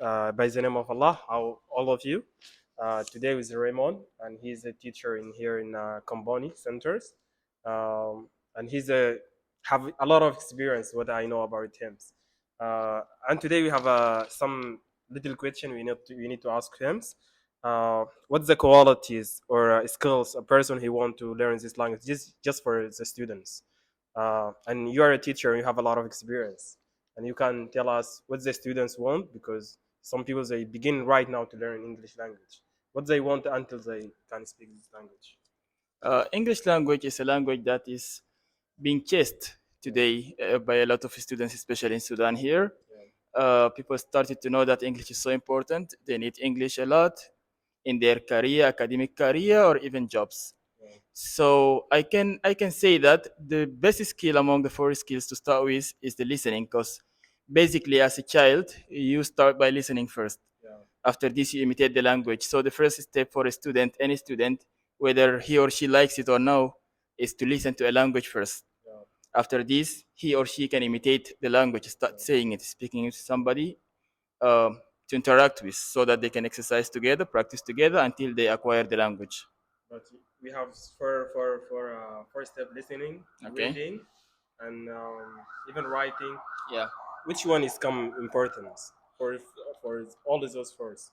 by the name of Allah, how all of you. Today is Remon, and he's a teacher in here in Comboni centers, and he's a have a lot of experience. What I know about him, and today we have some little question we need to ask him. What's the qualities or skills a person he want to learn this language just for the students? And you are a teacher, you have a lot of experience, and you can tell us what the students want because some people they begin right now to learn English language. What they want until they can speak this language. English language is a language that is being chased Yeah, today by a lot of students, especially in Sudan here. yeah, People started to know that English is so important. They need English a lot in their career, academic career, or even jobs. yeah, So I can say that the best skill among the four skills to start with is the listening, because basically as a child you start by listening first. yeah, After this you imitate the language. So the first step for a student, any student, whether he or she likes it or no, is to listen to a language first. yeah, After this, he or she can imitate the language, start yeah. saying it, speaking it to somebody to interact with, so that they can exercise together, practice together until they acquire the language. But we have for first step listening, Okay. reading, and even writing. Yeah. Which one is come importance for all of those first?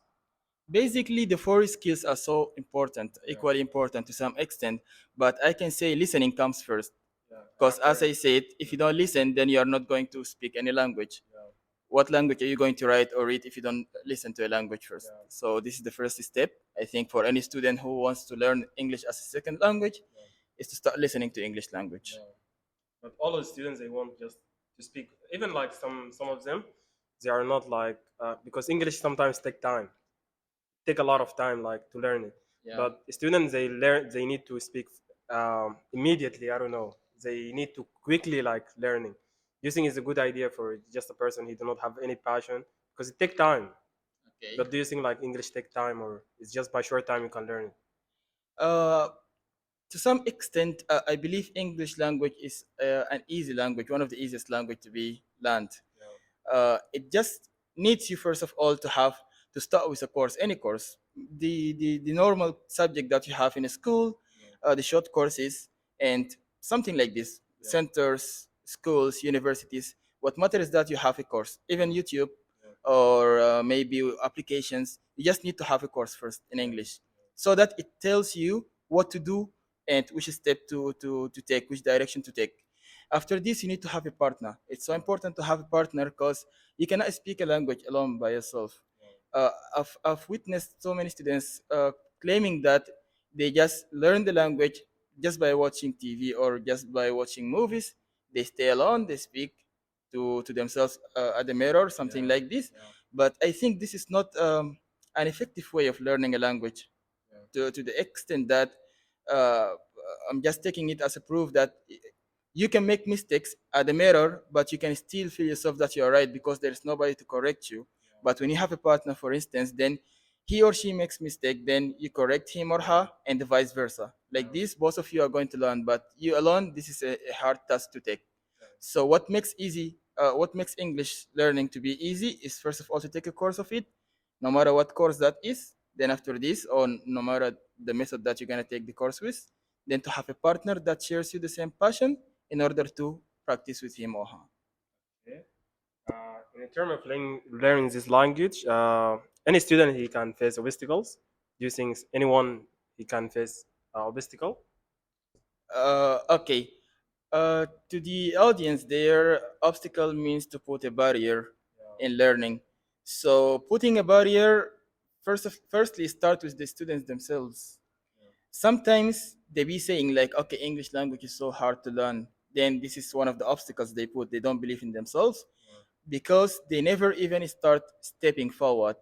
Basically, the four skills are so important, Yeah, equally important to some extent, but I can say listening comes first. yeah, Because as correct. I said, if you don't listen, then you are not going to speak any language. Yeah, What language are you going to write or read if you don't listen to a language first? yeah, So this is the first step. I think for any student who wants to learn English as a second language yeah, is to start listening to English language. yeah. But all of the students they want just to speak. Even like some of them, they are not like because English sometimes take a lot of time like to learn it. Yeah. But students they need to speak immediately. I don't know. They need to quickly like learning. Using is a good idea for just a person who do not have any passion because it take time. Okay. But do you think like English take time or it's just by short time you can learn it? Uh, to some extent, I believe English language is an easy language, one of the easiest language to be learned. Yeah, It just needs you first of all to have to start with a course, any course, the normal subject that you have in a school, yeah, the short courses, and something like this, yeah, centers, schools, universities. What matters is that you have a course, even YouTube yeah, or maybe applications. You just need to have a course first in yeah, English, so that it tells you what to do and which step to take, which direction to take. After this, you need to have a partner. It's so yeah, important to have a partner because you cannot speak a language alone by yourself. I've witnessed so many students claiming that they just learn the language just by watching TV or just by watching movies. They stay alone, they speak to themselves at the mirror, something yeah, like this. yeah, But I think this is not an effective way of learning a language, yeah, to the extent that uh, I'm just taking it as a proof that you can make mistakes at the mirror, but you can still feel yourself that you're right because there's nobody to correct you. But when you have a partner, for instance, then he or she makes mistake, then you correct him or her, and vice versa. yeah, Like this, both of you are going to learn, but you alone, this is a hard task to take. yeah, So what makes English learning to be easy is first of all to take a course of it, no matter what course that is. Then after this, or no matter the method that you're gonna take the course with, then to have a partner that shares you the same passion in order to practice with him or her. yeah. In terms of learning this language, any student he can face obstacles. Do you think anyone he can face obstacle? Okay. To the audience, their obstacle means to put a barrier Yeah, in learning. So putting a barrier, firstly, start with the students themselves. yeah, Sometimes they be saying like, okay, English language is so hard to learn. Then this is one of the obstacles they put. They don't believe in themselves yeah, because they never even start stepping forward.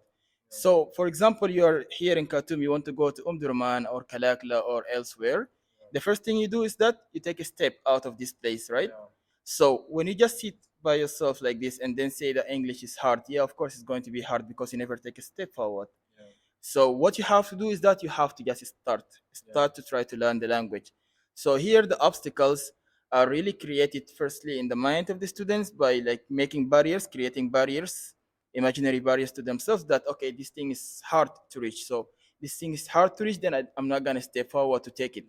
yeah, So, for example, you are here in Khartoum, you want to go to Umdurman or Kalakla or elsewhere. The first thing you do is that you take a step out of this place, right? yeah, So, when you just sit by yourself like this and then say that English is hard, yeah, of course it's going to be hard because you never take a step forward. yeah, So what you have to do is that you have to just yeah, start to try to learn the language. So here the obstacles are really created firstly in the mind of the students by like making barriers, creating barriers imaginary barriers to themselves that okay, this thing is hard to reach. So this thing is hard to reach, then I'm not gonna step forward to take it.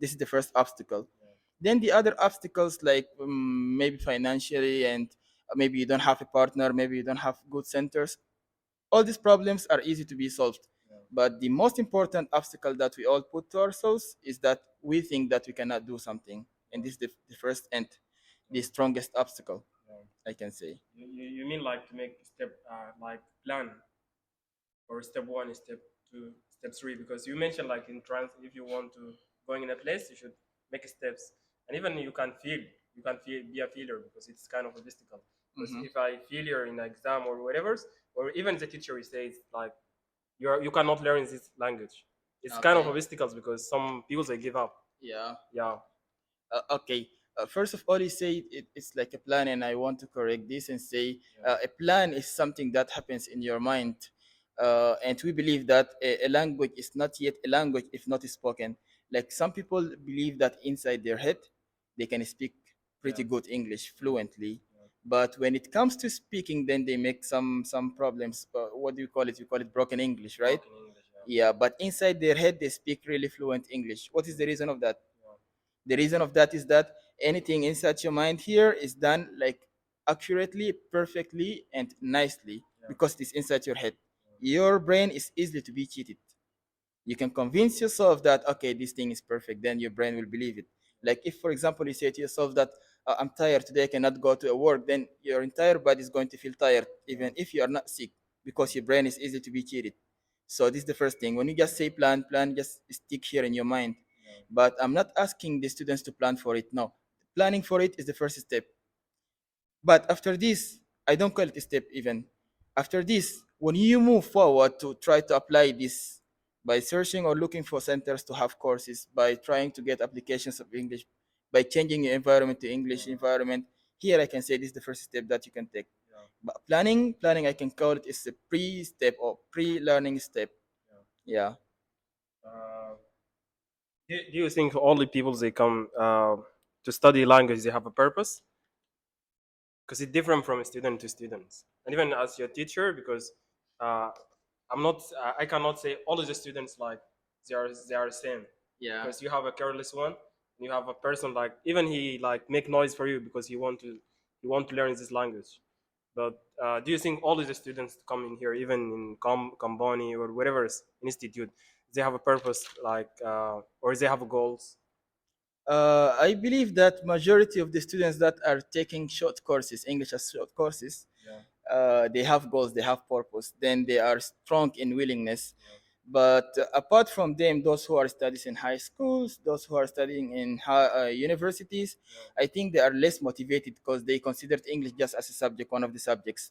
This is the first obstacle. Then the other obstacles like maybe financially and maybe you don't have a partner, maybe you don't have good centers. All these problems are easy to be solved. But the most important obstacle that we all put to ourselves is that we think that we cannot do something. And this is the first and the strongest obstacle, I can say. You mean like to make step like plan or step one, step two, step three? Because you mentioned like in trans, if you want to going in a place, you should make steps, and even you can feel be a failure because it's kind of a obstacle. Because if I failure in an exam or whatever, or even the teacher says like you cannot learn this language, it's kind of Okay. obstacles because some people they give up. Yeah. Yeah, Okay. First of all, you say it's like a plan, and I want to correct this and say a plan is something that happens in your mind. And we believe that a language is not yet a language if not spoken. Like some people believe that inside their head, they can speak pretty good English fluently. But when it comes to speaking, then they make some problems. What do you call it? You call it broken English, right? broken English. Yeah, but inside their head, they speak really fluent English. What is the reason of that? The reason of that is that anything inside your mind here is done like accurately, perfectly, and nicely because it's inside your head. Your brain is easily to be cheated. You can convince yourself that okay, this thing is perfect, then your brain will believe it. Like if, for example, you say to yourself that I'm tired today, I cannot go to a work, then your entire body is going to feel tired, even if you are not sick, because your brain is easy to be cheated. So this is the first thing. When you just say plan, just stick here in your mind. But I'm not asking the students to plan for it. No, planning for it is the first step. But after this, I don't call it a step even. After this, when you move forward to try to apply this by searching or looking for centers to have courses, by trying to get applications of English, by changing your environment to English environment, here I can say this is the first step that you can take. But planning, I can call it is a pre-step or pre-learning step. Yeah. Uh, do you think all the people they come to study language they have a purpose? Because it's different from student to students, and even as your teacher, because uh, I cannot say all of the students like they are the same. Yeah. Because you have a careless one, and you have a person like even he like make noise for you because he want to learn this language. But do you think all of the students come in here, even in comboni or whatever institute, they have a purpose like or they have goals? I believe that majority of the students that are taking short courses, English as short courses, they have goals, they have purpose, then they are strong in willingness. But apart from them, those who are studying in high schools, those who are studying in universities, I think they are less motivated because they considered English just as a subject, one of the subjects,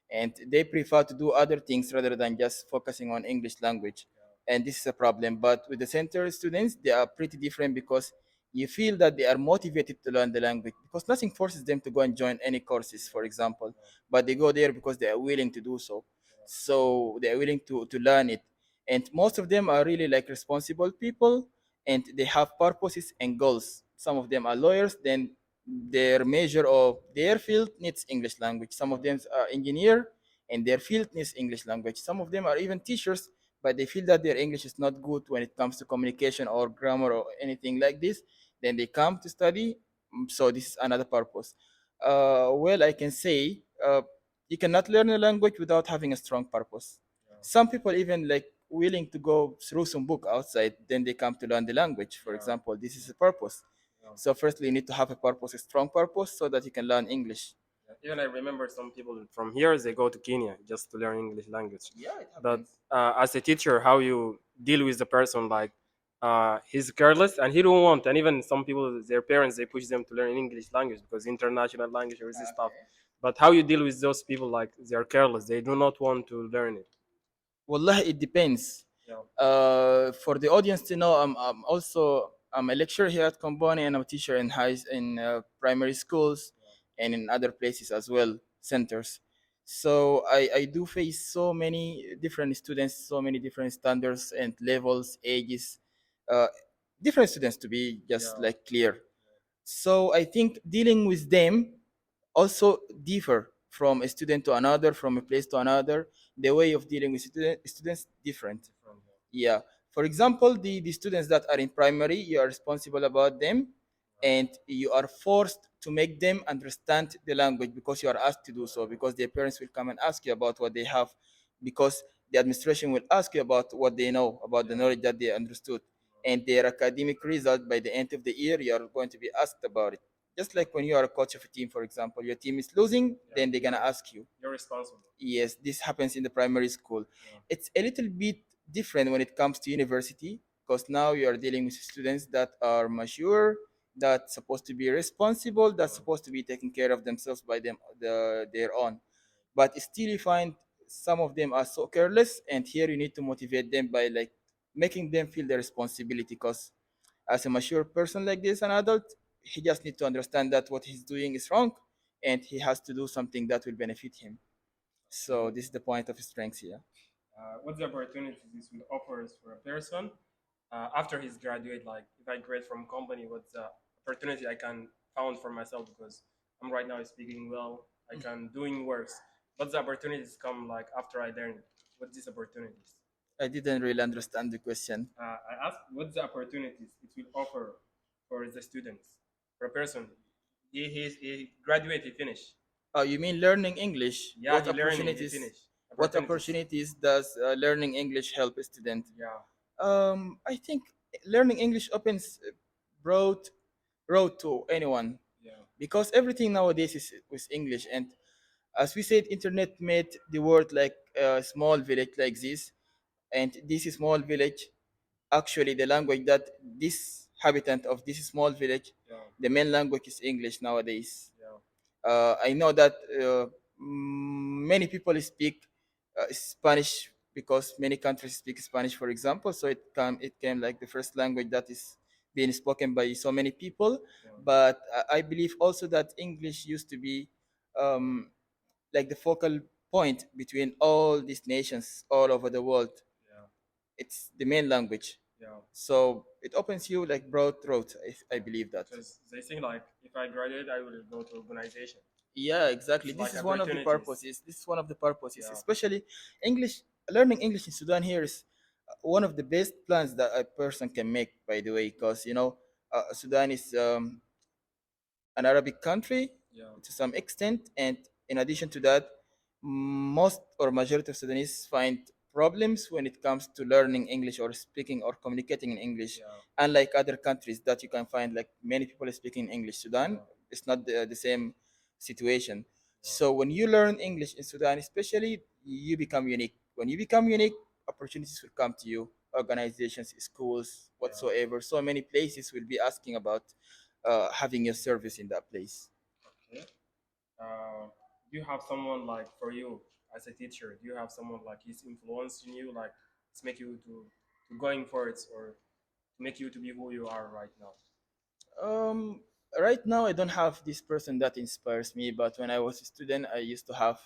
and they prefer to do other things rather than just focusing on English language. And this is a problem. But with the center students, they are pretty different because you feel that they are motivated to learn the language because nothing forces them to go and join any courses, for example, but they go there because they are willing to do so. So they are willing to learn it. And most of them are really like responsible people and they have purposes and goals. Some of them are lawyers, then their major of their field needs English language. Some of them are engineer and their field needs English language. Some of them are even teachers, but they feel that their English is not good when it comes to communication or grammar or anything like this. Then they come to study. So this is another purpose. Well, I can say you cannot learn a language without having a strong purpose. Some people even like willing to go through some book outside, then they come to learn the language. For example, this is a purpose. So firstly, you need to have a purpose, a strong purpose, so that you can learn English. Even I remember some people from here they go to Kenya just to learn English language. Yeah, it But happens. as a teacher, how you deal with the person like he's careless and he don't want, and even some people, their parents, they push them to learn English language because international language or this stuff. But how you deal with those people like they are careless, they do not want to learn it. Wallah, it depends. Yeah. For the audience to know, I'm a lecturer here at Comboni and I'm a teacher in primary schools and in other places as well, centers. So I do face so many different students, so many different standards and levels, ages, uh, different students to be just like clear. So I think dealing with them also differ from a student to another, from a place to another. The way of dealing with students different. Different, Yeah. For example, the students that are in primary, you are responsible about them, and you are forced to make them understand the language because you are asked to do so, because their parents will come and ask you about what they have, because the administration will ask you about what they know, about the knowledge that they understood, and their academic result by the end of the year, you are going to be asked about it. Just like when you are a coach of a team, for example, your team is losing, then they're gonna ask you. You're responsible. Yes, this happens in the primary school. It's a little bit different when it comes to university, because now you are dealing with students that are mature, that's supposed to be responsible, that's supposed to be taking care of themselves by their own. But still, you find some of them are so careless, and here you need to motivate them by like making them feel the responsibility. Because as a mature person like this, an adult, he just need to understand that what he's doing is wrong, and he has to do something that will benefit him. So this is the point of strengths here. What's the opportunities this will offers for a person after he's graduate? Like if I grade from company, what's the opportunity I can found for myself? Because I'm right now speaking well, I can doing works. What's the opportunities come like after I learn? What's these opportunities? I didn't really understand the question. I asked what's the opportunities it will offer for the students, for a person. He graduate, he finish. Oh, you mean learning English? Yeah, he learning, he finish. What Opportunities. opportunities does learning English help a student? Yeah, I think learning English opens a broad road to anyone, yeah, because everything nowadays is with English. And as we said, internet made the world like a small village like this, and this small village, actually the language that this habitant of this small village, yeah, the main language is English nowadays. yeah, I know that many people speak Spanish, because many countries speak Spanish, for example. So it came like the first language that is being spoken by so many people. yeah, But I believe also that English used to be um, like the focal point between all these nations all over the world. yeah, It's the main language, yeah. so it opens you like broad road. I Yeah. believe that. Because they think like if I graduate, I will go to organization. Yeah, exactly. It's This like is one of the opportunities. purposes. This is one of the purposes, Yeah, especially English. Learning English in Sudan here is one of the best plans that a person can make. By the way, because Sudan is an Arabic country yeah, to some extent, and in addition to that, most or majority of Sudanese find problems when it comes to learning English or speaking or communicating in English. yeah, Unlike other countries that you can find like many people speaking English, Sudan yeah, is not the same situation. yeah, So when you learn English in Sudan, especially, you become unique. When you become unique, opportunities will come to you. Organizations, schools, yeah. whatsoever. So many places will be asking about having your service in that place. Okay. Do you have someone like for you as a teacher? Do you have someone like he's influencing you, like it's make you to going for it or to make you to be who you are right now? Um, right now, I don't have this person that inspires me, but when I was a student, I used to have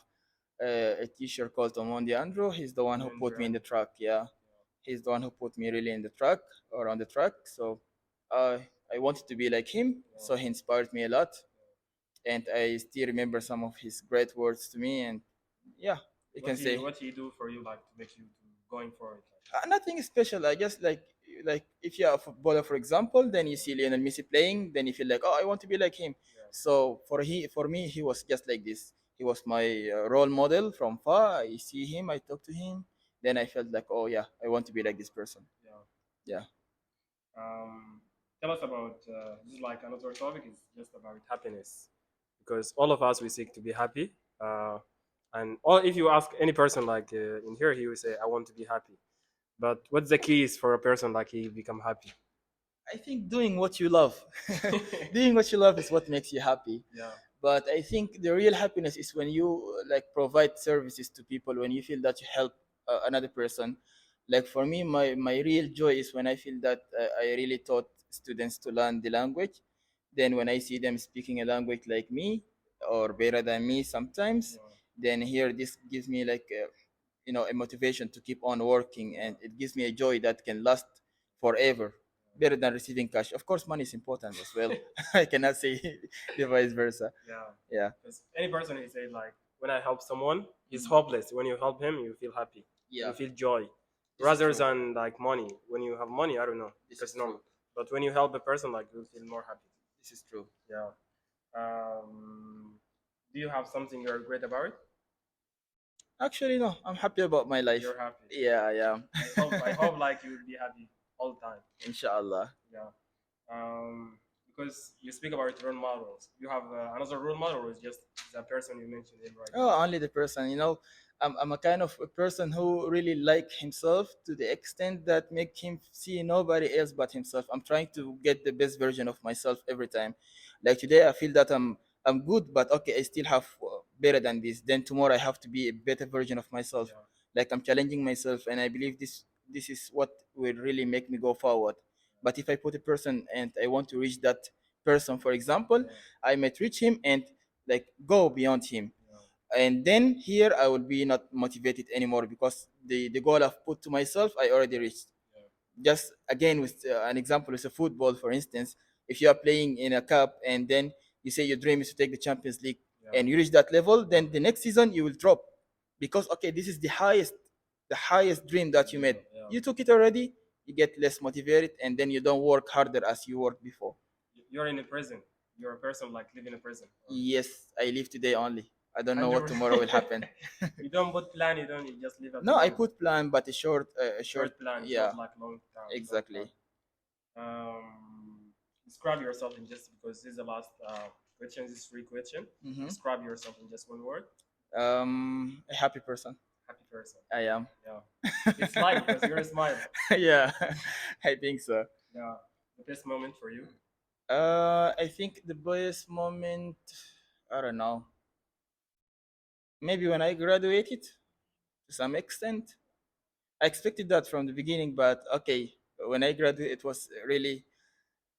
a teacher called Omondi Andrew. He's the one who put me in the track. Yeah, he's the one who put me really in the track or on the track. So uh, I wanted to be like him. So he inspired me a lot, and I still remember some of his great words to me. And yeah, you can say What he do for you like to make you to going for it? nothing special. I just like if you're a footballer, for example, then you see Lionel Messi playing, then you feel like, oh, I want to be like him. Yeah, So for me, he was just like this. He was my role model from far. I see him, I talk to him, then I felt like, oh yeah, I want to be like this person. yeah. Yeah. Tell us about this is like another topic. It's just about happiness because all of us we seek to be happy. And all, if you ask any person like in here, he will say, "I want to be happy." But what's the keys for a person like he become happy? I think doing what you love, doing what you love is what makes you happy. Yeah, But I think the real happiness is when you like provide services to people, when you feel that you help another person. Like for me, my real joy is when I feel that I really taught students to learn the language. Then when I see them speaking a language like me or better than me sometimes, yeah, then here this gives me like a motivation to keep on working, and it gives me a joy that can last forever, better than receiving cash. Of course, money is important as well. I cannot say the vice versa. yeah. Yeah. Because any person he say like when I help someone, he's hopeless. When you help him, you feel happy. Yeah, You feel joy, this is rather true. than like money. When you have money, I don't know, This because is true. normal. But when you help a person, like you feel more happy. This is true. Yeah. Do you have something you're great about it? Actually, no, I'm happy about my life. You're happy. Yeah, I am. I hope like you will be happy all the time. Inshallah. Yeah. Because you speak about role models. You have another role model, or is just the person you mentioned him right Oh, now? only the person. I'm a kind of a person who really like himself to the extent that make him see nobody else but himself. I'm trying to get the best version of myself every time. Like today, I feel that I'm good, but okay, I still have better than this. Then tomorrow, I have to be a better version of myself. Yeah. Like I'm challenging myself, and I believe this is what will really make me go forward. But if I put a person and I want to reach that person, for example, Yeah. I might reach him and like go beyond him, Yeah. and then here I will be not motivated anymore because the goal I've put to myself I already reached. Yeah. Just again with an example is a football, for instance. If you are playing in a cup and then you say your dream is to take the Champions League Yeah. and you reach that level, then the next season you will drop because okay, this is the highest dream that you made. Yeah. You took it already, you get less motivated, and then you don't work harder as you worked before. You're in a prison. You're a person like living in a prison. Yes, I live today only. I don't know And what tomorrow will happen. you don't put plan. You don't. You just live at the No, I moment. put plan, but a short. Short plan. It's Yeah, not like long term. Long term. exactly. Describe yourself in just because this is the last question. This is free question. Hmm. Describe yourself in just one word. A happy person. Happy person. I am. Yeah. It's smile because you're a smile. Yeah, I think so. Yeah. The best moment for you. I think the best moment, I don't know. Maybe when I graduated, to some extent. I expected that from the beginning, but okay, when I graduated, it was really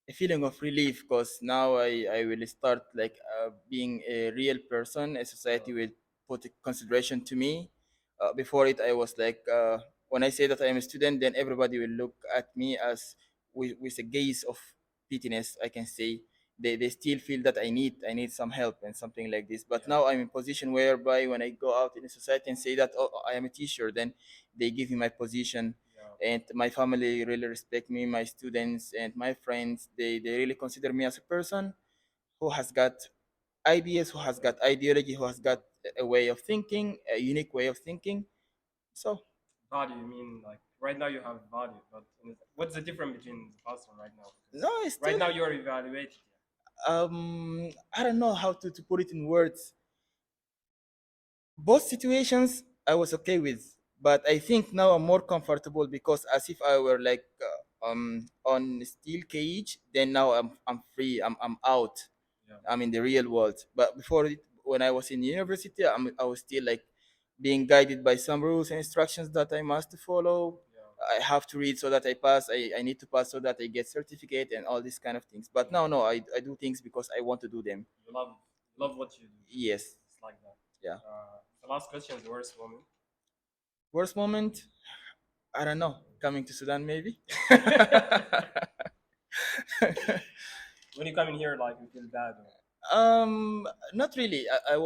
a feeling of relief because now I will start like being a real person. A society will put consideration to me. Before it, I was like, when I say that I am a student, then everybody will look at me as with a gaze of pittiness. I can say they still feel that I need some help and something like this. But now I'm in position whereby when I go out in the society and say that oh I am a teacher, then they give me my position, Yeah. and my family really respect me. My students and my friends, they really consider me as a person who has got ideas, who has got ideology, who has got a way of thinking, a unique way of thinking. So Value. You mean like right now you have value, but what's the difference between the past and right now? Because no, it's right still now you're evaluated. I don't know how to put it in words. Both situations I was okay with, but I think now I'm more comfortable because as if I were like on steel cage. Then now I'm free. I'm out. Yeah. I'm in the real world. But before it, when I was in university, I was still like being guided by some rules and instructions that I must follow. Yeah. I have to read so that I pass. I need to pass so that I get certificate and all these kind of things. But now, no, I do things because I want to do them. You love what you do. Yes. It's like that. Yeah. The last question is the worst moment. Worst moment? I don't know. Coming to Sudan, maybe. When you come in here, like you feel bad. Not really. I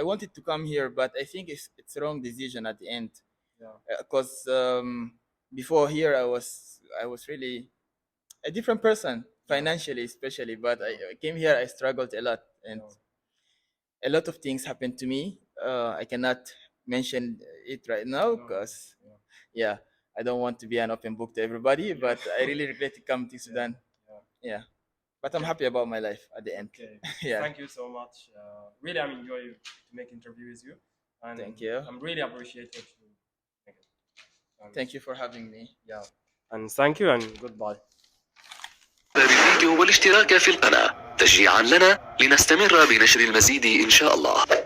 wanted to come here, but I think it's a wrong decision at the end. Yeah. Because before here, I was really a different person financially, especially. But I came here, I struggled a lot, and a lot of things happened to me. I cannot mention it right now because, yeah, I don't want to be an open book to everybody. But I really regret to come to Sudan. Yeah, but I'm happy about my life at the end. Okay. Yeah. Thank you so much. Really, I'm enjoying to make interview with you, and Thank you. I'm really appreciate what you make it. Thank you for having me. Yeah. And thank you and goodbye. بالفيديو والاشتراك في القناة تشجيعا لنا لنستمر بنشر المزيد إن شاء الله.